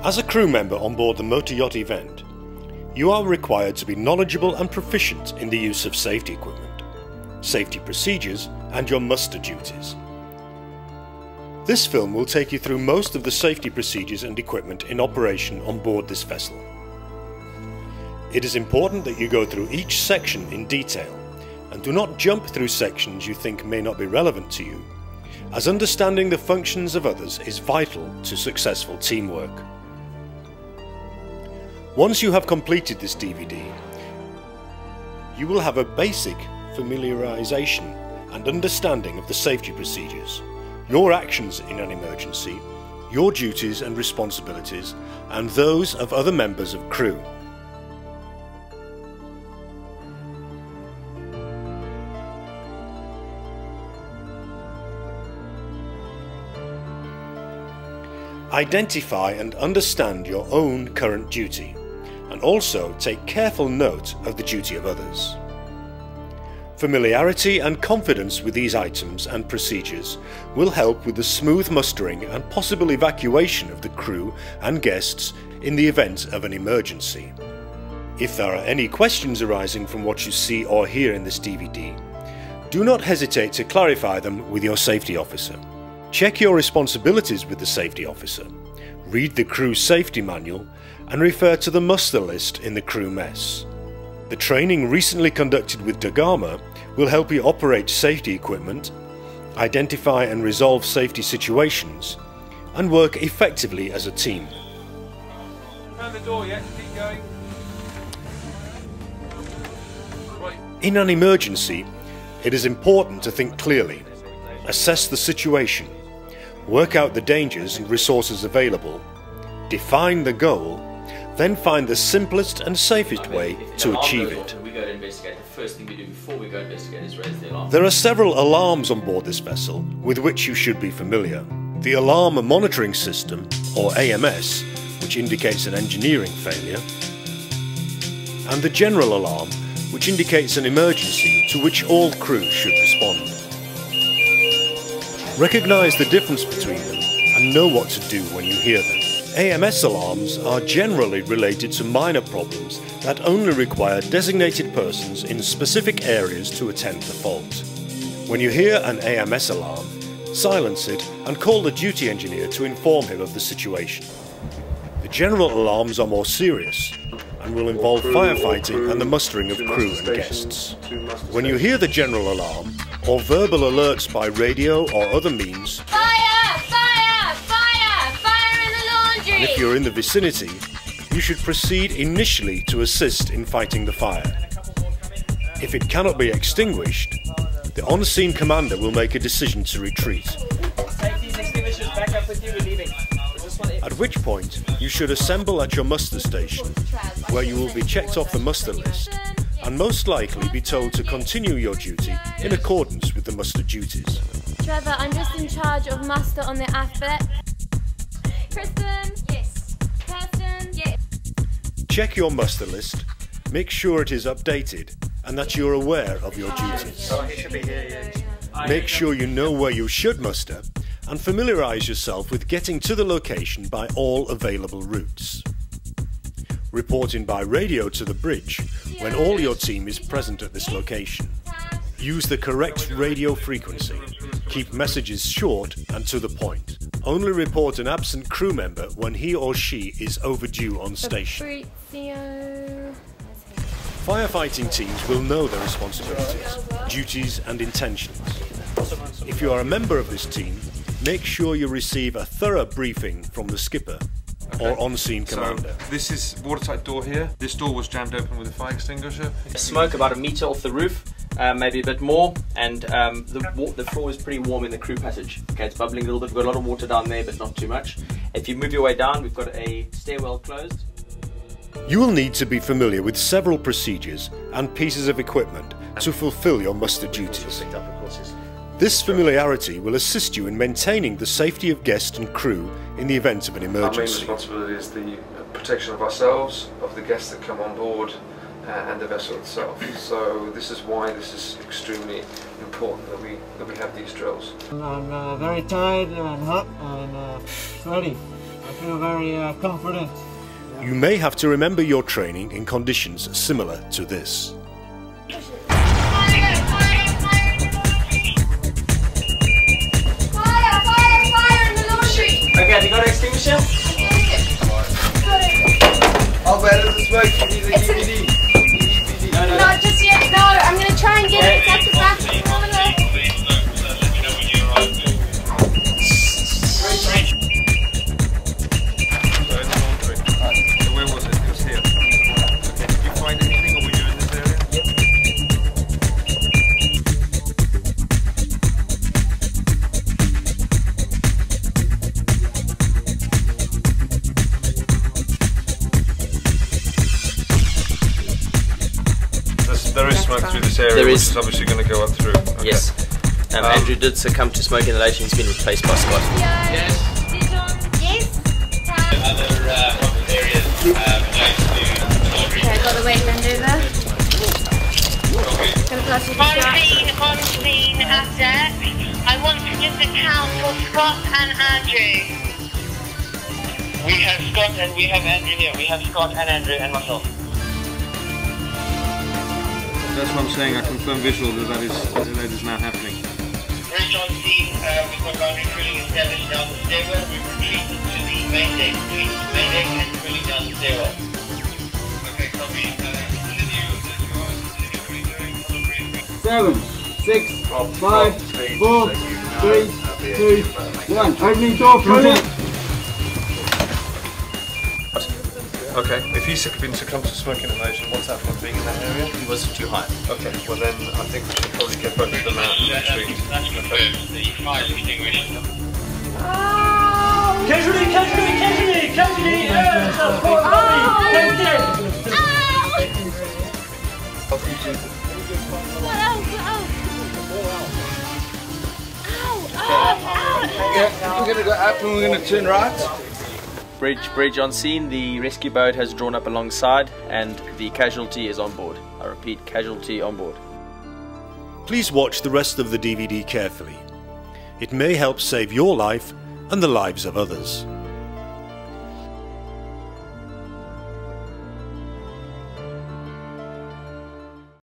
As a crew member on board the motor yacht event, you are required to be knowledgeable and proficient in the use of safety equipment, safety procedures and your muster duties. This film will take you through most of the safety procedures and equipment in operation on board this vessel. It is important that you go through each section in detail and do not jump through sections you think may not be relevant to you, as understanding the functions of others is vital to successful teamwork. Once you have completed this DVD, you will have a basic familiarization and understanding of the safety procedures, your actions in an emergency, your duties and responsibilities, and those of other members of crew. Identify and understand your own current duty, and also take careful note of the duty of others. Familiarity and confidence with these items and procedures will help with the smooth mustering and possible evacuation of the crew and guests in the event of an emergency. If there are any questions arising from what you see or hear in this DVD, do not hesitate to clarify them with your safety officer. Check your responsibilities with the safety officer, read the crew safety manual, and refer to the muster list in the crew mess. The training recently conducted with Dagama will help you operate safety equipment, identify and resolve safety situations, and work effectively as a team. Found the door yet? Keep going. Right. In an emergency, it is important to think clearly, assess the situation, work out the dangers and resources available, define the goal, then find the simplest and safest way to achieve it. We go to investigate. The first thing we do before we go investigate is raise the alarm. There are several alarms on board this vessel with which you should be familiar. The Alarm Monitoring System, or AMS, which indicates an engineering failure, and the General Alarm, which indicates an emergency to which all crew should respond. Recognise the difference between them and know what to do when you hear them. AMS alarms are generally related to minor problems that only require designated persons in specific areas to attend the fault. When you hear an AMS alarm, silence it and call the duty engineer to inform him of the situation. The general alarms are more serious and will involve firefighting and the mustering of crew and guests. When you hear the general alarm, or verbal alerts by radio or other means, and if you're in the vicinity, you should proceed initially to assist in fighting the fire. If it cannot be extinguished, the on-scene commander will make a decision to retreat. Safety's extinguishers back up with you, we're leaving. At which point, you should assemble at your muster station, where you will be checked off the muster list, and most likely be told to continue your duty in accordance with the muster duties. Trevor, I'm just in charge of muster on the aft deck. Kristen? Yes. Kirsten? Yes. Check your muster list, make sure it is updated, and that you're aware of your duties. Oh, he should be here, yeah. Make sure you know where you should muster, and familiarise yourself with getting to the location by all available routes. Reporting by radio to the bridge when all your team is present at this location. Use the correct radio frequency. Keep messages short and to the point. Only report an absent crew member when he or she is overdue on station. Firefighting teams will know their responsibilities, duties and intentions. If you are a member of this team, make sure you receive a thorough briefing from the skipper or on-scene commander. So this is watertight door here. This door was jammed open with a fire extinguisher. Smoke about a metre off the roof, maybe a bit more, and the floor is pretty warm in the crew passage. Okay, it's bubbling a little bit. We've got a lot of water down there, but not too much. If you move your way down, we've got a stairwell closed. You will need to be familiar with several procedures and pieces of equipment to fulfill your muster duties. This familiarity will assist you in maintaining the safety of guests and crew in the event of an emergency. Our main responsibility is the protection of ourselves, of the guests that come on board, and the vessel itself. So this is why this is extremely important that we have these drills. I'm very tired and hot and sweaty. feel very confident. You may have to remember your training in conditions similar to this. Okay, have you got an extinguisher? Oh, where does the smoke? You need a DVD. Not just yet, no, I'm going to try and get it. It's at the back of the corner. Where was it? It was here. Okay, did you find anything, or were you in this area? There is smoke through this area, There which is. is obviously going to go up through. Okay. Yes. Andrew did succumb to smoke inhalation. He's been replaced by Scott. Yes. Yes. Other areas Okay, I got the waistband over. Gonna flush it On scene at deck. I want to give the count for Scott and Andrew. we have Scott and we have Andrew here. We have Scott and Andrew and myself. That's what I'm saying. I confirm visual that is now happening. Bridge on scene. We've got boundary drilling established down the stairwell. We've retreated to the main deck, and drilling down the stairwell. Okay, copy. 7, 6, 5, 4, 3, 2, 1. Opening door, closing. Okay, if he's been succumbed to smoke inhalation, what's that from being in that area? He was too high. Okay, well then I think we should probably get both of them out and retreat. That's confirmed. The fire extinguished. Casualty, casualty, casualty, casualty! We're going to go up and we're going to turn right. Bridge on scene. The rescue boat has drawn up alongside and the casualty is on board. I repeat, casualty on board. Please watch the rest of the DVD carefully. It may help save your life and the lives of others.